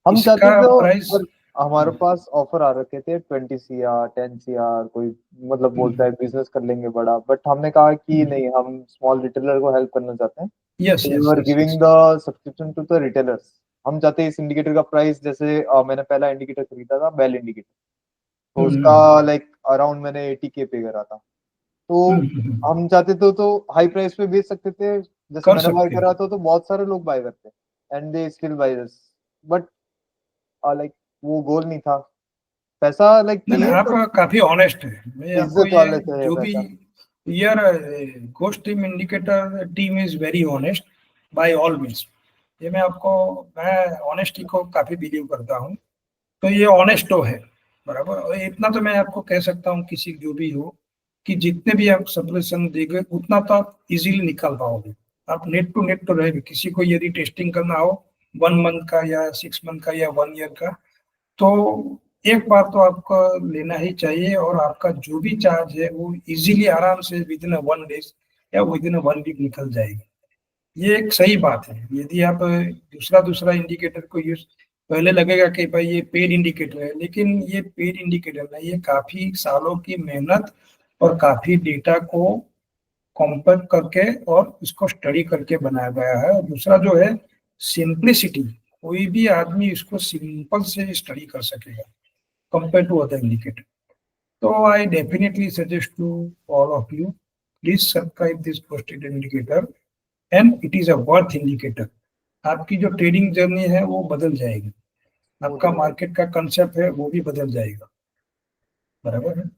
हम चाहते इसका थे तो, प्राइस, पर हमारे पास ऑफर आ रखे थे 20 CR 10 CR, कोई मतलब बोलता है बिजनेस कर लेंगे बड़ा, बट हमने कहा कि नहीं, हम स्मॉल रिटेलर को हेल्प करना चाहते हैं। यस तो we yes are yes yes. Giving the subscription to the retailers. हम चाहते हैं इस इंडिकेटर का प्राइस, जैसे मैंने पहला इंडिकेटर खरीदा था बेल इंडिकेटर, तो उसका लाइक अराउंड मैंने 80K पे करा था। तो हम चाहते तो हाई प्राइस पे बेच सकते थे, जैसे कर मैंने बाय सकते करा हैं। था तो बहुत सारे लोग बाय करते and they still buy this, but like वो गोल नहीं था, पैसा लाइक नहीं नहीं, चाहिए आप तो काफी ऑनेस्ट है। मैं आपको इज्जत ये वाले चाहिए जो भी पैसा। यार, Ghosh team indicator team is very honest by all means. ये मैं ऑनेस्टी को काफी बिलीव करता हूँ। तो ये ऑनेस्टो है, बराबर। और इतना तो मैं आपको कह सकता हूँ, किसी जो भी हो, कि जितने भी आप सब्सक्रिप्शन देंगे उतना तो आप इजीली निकाल पाओगे। आप नेट टू नेट तो रहेंगे। किसी को यदि टेस्टिंग करना हो 1 मंथ का या 6 मंथ का या 1 ईयर का, तो एक बार तो आपको लेना ही चाहिए। और आपका जो भी चार्ज है वो इजीली आराम से विद इन 1 डेज या विद इन 1 वीक निकल जाएगी। ये एक सही बात है। यदि आप दूसरा दूसरा इंडिकेटर को यूज, पहले लगेगा कि भाई ये पेड इंडिकेटर है, लेकिन ये पेड इंडिकेटर नहीं, ये काफी सालों की मेहनत और काफी डेटा को कॉम्पैक्ट करके और इसको स्टडी करके बनाया गया है। और दूसरा जो है सिंप्लिसिटी, कोई भी आदमी इसको सिंपल से स्टडी कर सकेगा compare to other indicator. So I definitely suggest to all of you, please subscribe this posted indicator and it is a worth indicator. आपकी जो ट्रेडिंग जर्नी है वो बदल जाएगी, वो आपका तो है। मार्केट का कंसेप्ट है वो भी बदल जाएगा, बराबर है।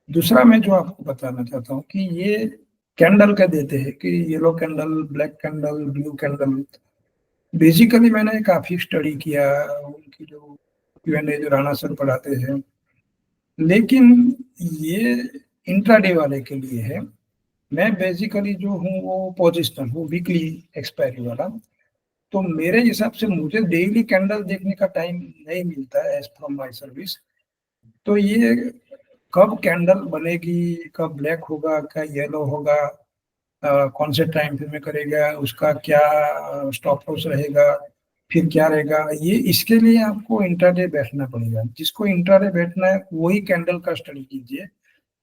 दूसरा मैं जो आपको बताना चाहता हूँ कि ये कैंडल का देते हैं कि yellow candle, black candle, blue candle. Basically मैंने काफी स्टडी किया उनकी जो Q&A जो राणा सर पढ़ाते हैं, लेकिन ये इंट्राडे वाले के लिए है। मैं बेसिकली जो हूँ वो पोजिशनल हूँ, वीकली एक्सपायरी वाला। तो मेरे हिसाब से मुझे डेली कैंडल देखने का टाइम नहीं मिलता है एज फ्रॉम माय सर्विस। तो ये कब कैंडल बनेगी, कब ब्लैक होगा, क्या येलो होगा, कौन से टाइम फ्रेम में करेगा, उसका क्या स्टॉप लॉस रहेगा, फिर क्या रहेगा, ये इसके लिए आपको इंट्राडे बैठना पड़ेगा। जिसको इंट्राडे बैठना है वही कैंडल का स्टडी कीजिए।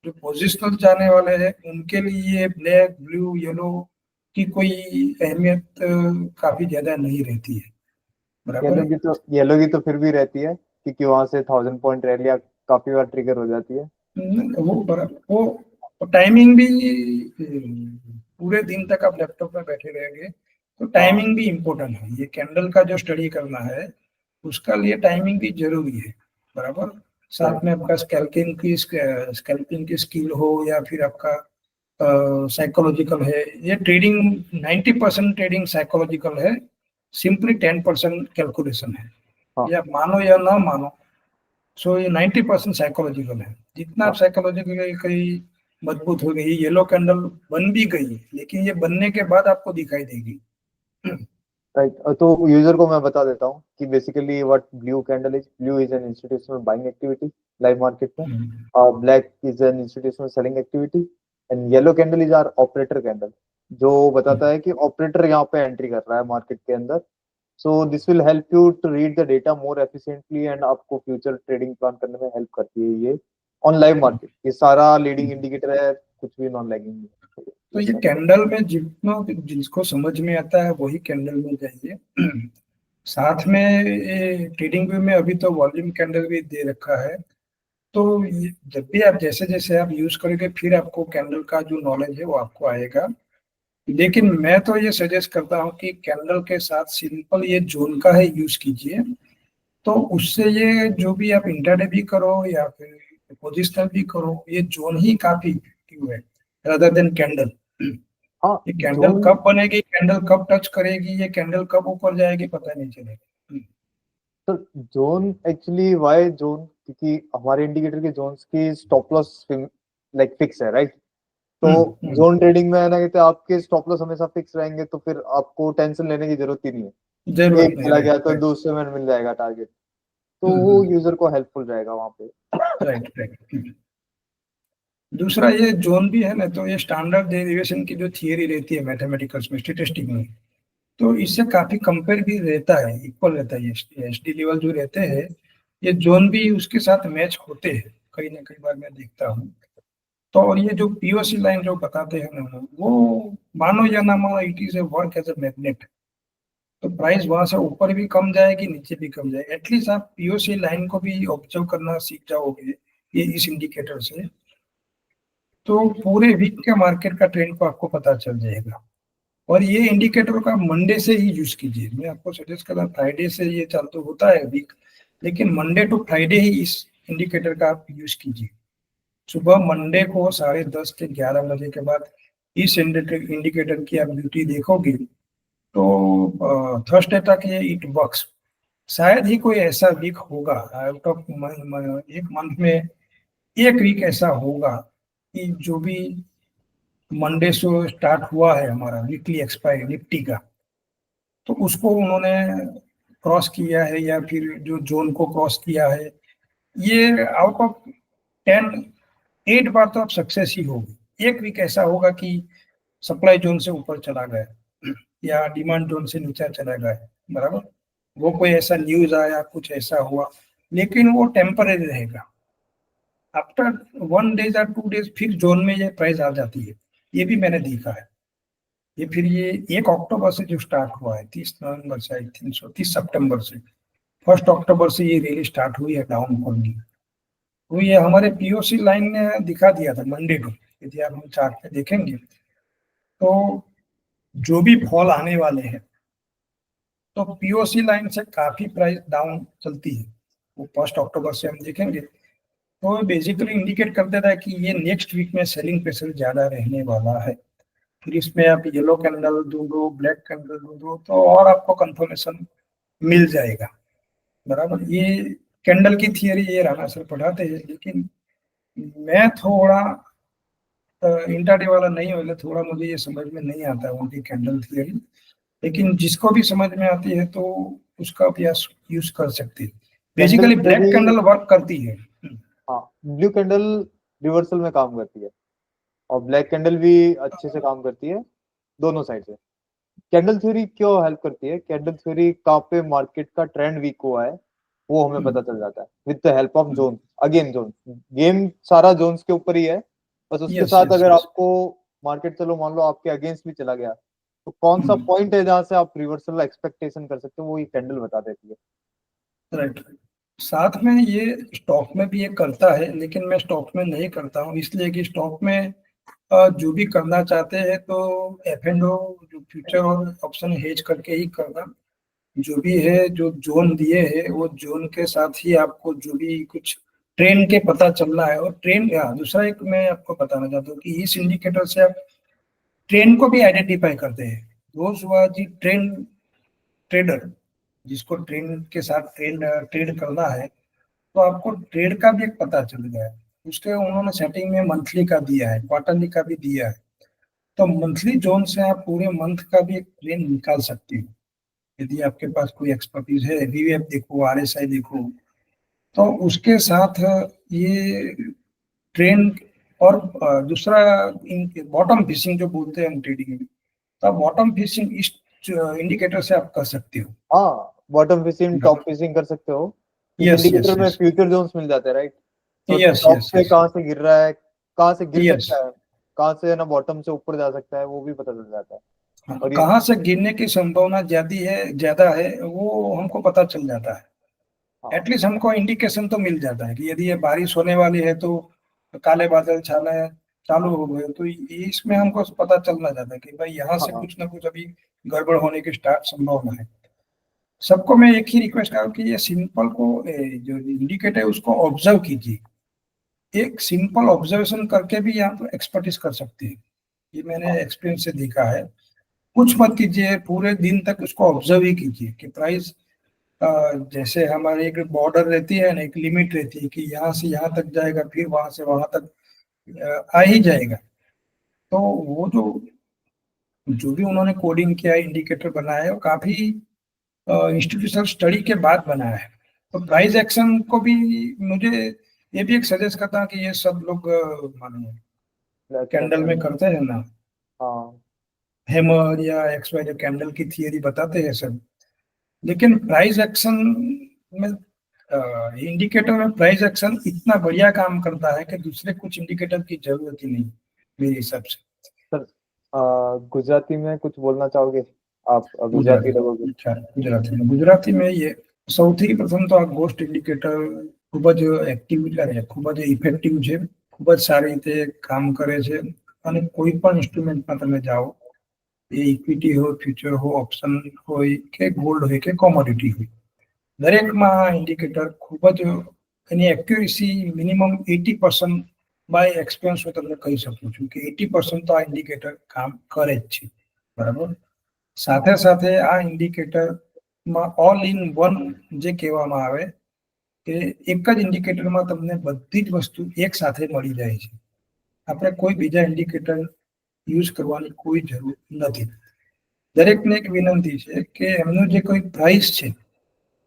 जो पोजिशनल जाने वाले हैं उनके लिए ब्लैक, ब्लू, येलो की कोई अहमियत काफी ज्यादा नहीं रहती है, बराबर है। येलो की तो फिर भी रहती है, क्योंकि वहां से 1000 पॉइंट रैली काफी बार ट्रिगर हो जाती है। वो बराबर, वो टाइमिंग भी पूरे दिन तक आप लैपटॉप में बैठे रहेंगे तो हाँ टाइमिंग भी इम्पोर्टेंट है। ये कैंडल का जो स्टडी करना है उसका लिए टाइमिंग भी जरूरी है, बराबर। साथ राइट। में आपका स्कैल्पिंग की स्किल हो या फिर आपका साइकोलॉजिकल है। ये ट्रेडिंग 90% ट्रेडिंग साइकोलॉजिकल है, सिंपली 10% कैलकुलेशन है। हाँ ये आप मानो या ना मानो, सो ये 90% साइकोलॉजिकल है। जितना आप हाँ साइकोलॉजिकल कहीं मजबूत हो गई, येलो कैंडल बन भी गई लेकिन ये बनने के बाद आपको दिखाई देगी। राइट। तो यूजर को मैं बता देता हूँ कि basically what blue candle is. Blue is an institutional buying activity live market में, black is an institutional selling activity, and yellow candle is are operator candle, जो बताता है कि ऑपरेटर यहाँ पे एंट्री कर रहा है मार्केट के अंदर। So this will help you to read the data more efficiently and आपको फ्यूचर ट्रेडिंग प्लान करने में हेल्प करती है ये ऑन लाइव मार्केट। ये सारा लीडिंग इंडिकेटर है, कुछ भी नॉन लैगिंग नहीं है। तो ये ये सब कैंडल में जितना जिसको समझ में आता है वही कैंडल में जाइए। साथ में ये ट्रेडिंग व्यू में अभी तो वॉल्यूम कैंडल भी दे रखा है। तो जब भी आप जैसे जैसे आप यूज करोगे फिर आपको कैंडल का जो नॉलेज है वो आपको आएगा। लेकिन मैं तो ये सजेस्ट करता हूँ कि कैंडल के साथ सिंपल ये जोन का है यूज कीजिए। तो उससे ये जो भी आप इंट्राडे भी करो या फिर पोजिशनल भी करो, ये जोन ही काफी इफेक्टिव है रादर देन कैंडल। हाँ ये कैंडल जोन। कब बनेगी, कैंडल कब टच करेगी, ये कैंडल कब ऊपर जाएगी पता नहीं चलेगा। तो जोन एक्चुअली वाई जोन, क्योंकि हमारे इंडिकेटर के जोन्स की स्टॉप लॉस लाइक फिक्स है, राइट। तो हम्म, हम्म, जोन ट्रेडिंग में है ना, कहते हैं आपके स्टॉप लॉस हमेशा फिक्स रहेंगे, तो फिर आपको टेंशन लेने की जरूरत ही नहीं है। जरूरत एक नहीं, चला गया राइट तो राइट। दूसरे में मिल जाएगा टारगेट, तो वो यूजर को हेल्पफुल रहेगा वहां पे। Right right. दूसरा ये जोन भी है ना, तो ये स्टैंडर्ड डेरिवेशन की जो थियरी रहती है मैथमेटिकल्स में, स्टेटिस्टिक में, तो इससे काफी कंपेयर भी रहता है, इक्वल रहता है। ये एसडी लेवल जो रहते हैं ये जोन भी उसके साथ मैच होते हैं कई ना कई बार मैं देखता हूँ। तो और ये जो पीओसी लाइन जो बताते हैं ना वो, मानो या ना मानो, it is a work as a magnet. तो प्राइस वहां से ऊपर भी कम जाएगी, नीचे भी कम जाएगी। एटलीस्ट आप पीओसी लाइन को भी ऑब्जर्व करना सीख जाओगे ये इस इंडिकेटर से, तो पूरे वीक के मार्केट का ट्रेंड को आपको पता चल जाएगा। और ये इंडिकेटर का मंडे से ही यूज कीजिए। मैं आपको सजेस्ट कर रहा हूँ, फ्राइडे से ये चालू होता है वीक, लेकिन मंडे टू फ्राइडे ही इस इंडिकेटर का आप यूज कीजिए। सुबह मंडे को 10:30 से 11 बजे के बाद इस इंडिकेटर की आप ड्यूटी देखोगे तो थर्सडे तक ये इट वर्क्स। शायद ही कोई ऐसा वीक होगा आउट ऑफ एक मंथ में, एक वीक ऐसा होगा कि जो भी मंडे से स्टार्ट हुआ है हमारा वीकली एक्सपायरी निफ्टी का, तो उसको उन्होंने क्रॉस किया है, या फिर जो जोन को क्रॉस किया है। ये आउट ऑफ 10 8 बार तो आप सक्सेस ही होगी। एक वीक ऐसा होगा कि सप्लाई जोन से ऊपर चला गया या डिमांड जोन से नीचे चला गया, बराबर। वो कोई ऐसा न्यूज आया, कुछ ऐसा हुआ, लेकिन वो टेम्पररी रहेगा। आफ्टर 1 डेज या 2 डेज फिर जोन में ये प्राइस आ जाती है। ये भी मैंने देखा है। ये फिर ये 1 अक्टूबर से जो स्टार्ट हुआ है, 30 नवंबर से, आई थिंक सो 30 सितंबर से, 1 अक्टूबर से ये रैली स्टार्ट हुई है डाउन फॉल। तो ये हमारे पीओसी लाइन ने दिखा दिया था मंडे को। यदि आप हम चार्ट पे देखेंगे तो जो भी फॉल आने वाले हैं, तो पीओसी लाइन से काफी प्राइस डाउन चलती है। वो 1 अक्टूबर से हम देखेंगे तो बेसिकली इंडिकेट कर देता है कि ये नेक्स्ट वीक में सेलिंग प्रेशर ज्यादा रहने वाला है। फिर इसमें आप येलो कैंडल ढूंढो, ब्लैक कैंडल ढूंढो, तो और आपको कंफर्मेशन मिल जाएगा, बराबर। ये कैंडल की थियरी ये राणा सर पढ़ाते हैं, लेकिन मैं थोड़ा इंट्राडे वाला नहीं हूँ, थोड़ा मुझे ये समझ में नहीं आता है उनकी कैंडल थियरी। लेकिन जिसको भी समझ में आती है तो उसका अभ्यास यूज कर सकते हैं। बेसिकली ब्लैक कैंडल वर्क करती है। हाँ, ब्लू कैंडल रिवर्सल में काम करती है और ब्लैक कैंडल भी अच्छे से काम करती है, दोनों साइड से। कैंडल थ्योरी क्यों हेल्प करती है? कैंडल थ्योरी कहाँ पे मार्केट का ट्रेंड वीक हुआ है वो हमें पता चल जाता है with the help of zone. Again zone, game सारा जोन्स के ऊपर ही है, बस उसके यस साथ यस अगर यस। आपको मार्केट, चलो मान लो आपके अगेंस्ट भी चला गया, तो कौन सा पॉइंट है जहां से आप रिवर्सल एक्सपेक्टेशन कर सकते हो, वो ये कैंडल बता देती है। राइट। साथ में ये स्टॉक में भी ये करता है, लेकिन मैं स्टॉक में नहीं करता हूँ, इसलिए कि स्टॉक में जो भी करना चाहते हैं तो F&O जो फ्यूचर और ऑप्शन हेज करके ही करना। जो भी है, जो जोन दिए है वो जोन के साथ ही आपको जो भी कुछ ट्रेंड के पता चलना है। और ट्रेंड, दूसरा एक मैं आपको बताना चाहता हूँ कि इस इंडिकेटर से आप ट्रेंड को भी आइडेंटिफाई करते हैं। दोस्त हुआ जी ट्रेंड ट्रेडर, जिसको ट्रेंड के साथ ट्रेड करना है, तो आपको ट्रेड का भी एक पता चल गया है। उसके उन्होंने सेटिंग में मंथली का दिया है, क्वार्टरली का भी दिया है। तो मंथली जोन से आप पूरे मंथ का भी एक ट्रेंड निकाल सकते हो, यदि आपके पास कोई एक्सपर्टीज है। वीएफ देखो, आरएसआई देखो, तो उसके साथ ये ट्रेंड। और दूसरा बॉटम फिशिंग जो बोलते हैं हम ट्रेडिंग में, तो बॉटम फिशिंग इस इंडिकेटर से आप कर सकते हो। हाँ, बॉटम फिशिंग, टॉप फिशिंग कर सकते हो। इस यस यस इंडिकेटर में यस फ्यूचर जोन्स मिल जाते हैं, राइट? तो यस टॉप यस से यस कहाँ से गिर रहा है, कहाँ से गिर यस। सकता है, कहाँ से ना बॉटम से ऊपर जा सकता है, वो भी पता चल जाता है। और ये कहाँ से गिरने की संभावना ज्यादा है वो हमको पता चल जाता है। हाँ एटलीस्ट हमको इंडिकेशन तो मिल जाता है कि यदि ये बारिश होने वाली है तो काले बादल छाना चालू हो गए, तो इसमें हमको पता चलना जाता है कि भाई यहाँ से हाँ कुछ ना कुछ अभी गड़बड़ होने की स्टार्ट संभावना है। सबको मैं एक ही रिक्वेस्ट करूँ कि ये सिंपल को जो इंडिकेटर है उसको ऑब्जर्व कीजिए। एक सिंपल ऑब्जर्वेशन करके भी आप एक्सपर्टिस कर सकते हैं। ये मैंने हाँ एक्सपीरियंस से देखा है। कुछ मत कीजिए, पूरे दिन तक उसको ऑब्जर्व ही कीजिए कि प्राइस जैसे हमारी एक बॉर्डर रहती है ना, एक लिमिट रहती है कि यहाँ से यहाँ तक जाएगा, फिर वहां से वहां तक आ ही जाएगा। तो वो जो जो भी उन्होंने कोडिंग किया है, इंडिकेटर बनाया है, वो काफी इंस्टीट्यूशनल स्टडी के बाद बनाया है। तो प्राइस एक्शन को भी मुझे ये भी एक सजेस्ट करता हूँ कि ये सब लोग माने ब्लैक कैंडल में कैंडल। करते हैं ना, हाँ हैमर या एक्सवाई जो कैंडल की थियरी बताते हैं सब। लेकिन प्राइस एक्शन में, इंडिकेटर में प्राइस एक्शन इतना बढ़िया काम करता है कि दूसरे कुछ इंडिकेटर की जरूरत ही नहीं मेरे हिसाब से। सर, गुजराती में कुछ बोलना चाहोगे आप गुजराती लगोगे। અચ્છા, ગુજરાતીમાં ये સૌથી પ્રથમ તો આ ગોસ્ટ ઇન્ડિકેટર ખૂબ જ એક્ટિવ ખૂબ જ ઇફેક્ટિવ છે, ખૂબ જ સારી રીતે કામ કરે છે અને કોઈ પણ ઇન્સ્ટ્રુમેન્ટમાં તમે જાઓ, એ ઇક્વિટી હોય, ફ્યુચર હોય, ઓપ્શન હોય કે ગોલ્ડ હોય કે કોમોડિટી હોય, દરેકમાં આ ઇન્ડિકેટર ખૂબ જ એની એક્યુરેસી મિનિમમ 80% બાય એક્સપિરિયન્સ હું તમને કહી શકું છું કે 80% તો આ ઇન્ડિકેટર કામ કરે જ છે, બરાબર. સાથે સાથે આ ઇન્ડિકેટરમાં ઓલ ઇન વન જે કહેવામાં આવે કે એક જ ઇન્ડિકેટરમાં તમને બધી જ વસ્તુ એક સાથે મળી જાય છે. આપણે કોઈ બીજા ઇન્ડિકેટર યુઝ કરવાની કોઈ જરૂર નથી. દરેકને એક વિનંતી છે કે એમનું જે કોઈ પ્રાઇસ છે,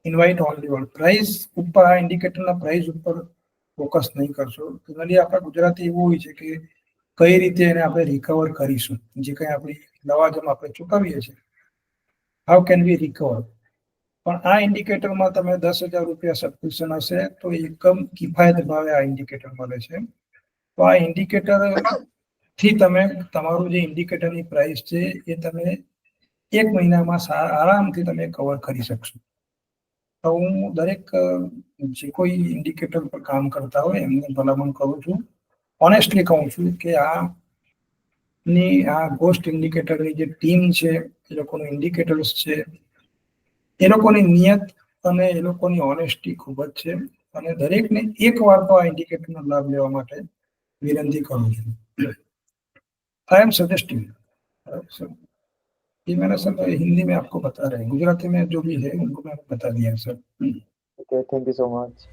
ઇન્વાઇટ ઓનલી વન પ્રાઇસ ઉપર, આ ઇન્ડિકેટરના પ્રાઇસ ઉપર ફોકસ નહીં કરશો. જનરલી આપણા ગુજરાતી એવું હોય છે કે કઈ રીતે એને આપણે રિકવર કરીશું, જે કંઈ આપણી લવાજમ આપણે ચૂકવીએ છીએ, હાઉ કેન વી રિકવર. પણ આ ઇન્ડિકેટરમાં તમે 10,000 રૂપિયા સબસ્ક્રિપ્શન હશે તો એકદમ કિફાયત ભાવે આ ઇન્ડિકેટર મળે છે. તો આ ઇન્ડિકેટર થી તમે તમારું જે ઇન્ડિકેટરની પ્રાઇસ છે એ તમે 1 મહિનામાં આરામથી તમે કવર કરી શકશો. તો હું દરેક જે કોઈ ઇન્ડિકેટર પર કામ કરતા હોય એમને ભલામણ કરું છું, ઓનેસ્ટલી કહું છું કે આ ગોસ્ટ ઇન્ડિકેટરની જે ટીમ છે, એ લોકોનું ઇન્ડિકેટર્સ છે, એ લોકોની નિયત અને એ લોકોની ઓનેસ્ટી ખૂબ જ છે અને દરેકને એકવાર તો આ ઇન્ડિકેટરનો લાભ લેવા માટે विनती करूँ आई एम सजेस्टिंग सर, ये मैंने सर हिंदी में आपको बता रहे हैं, गुजराती में जो भी है उनको मैंने बता दिया sir. Okay, thank you so much.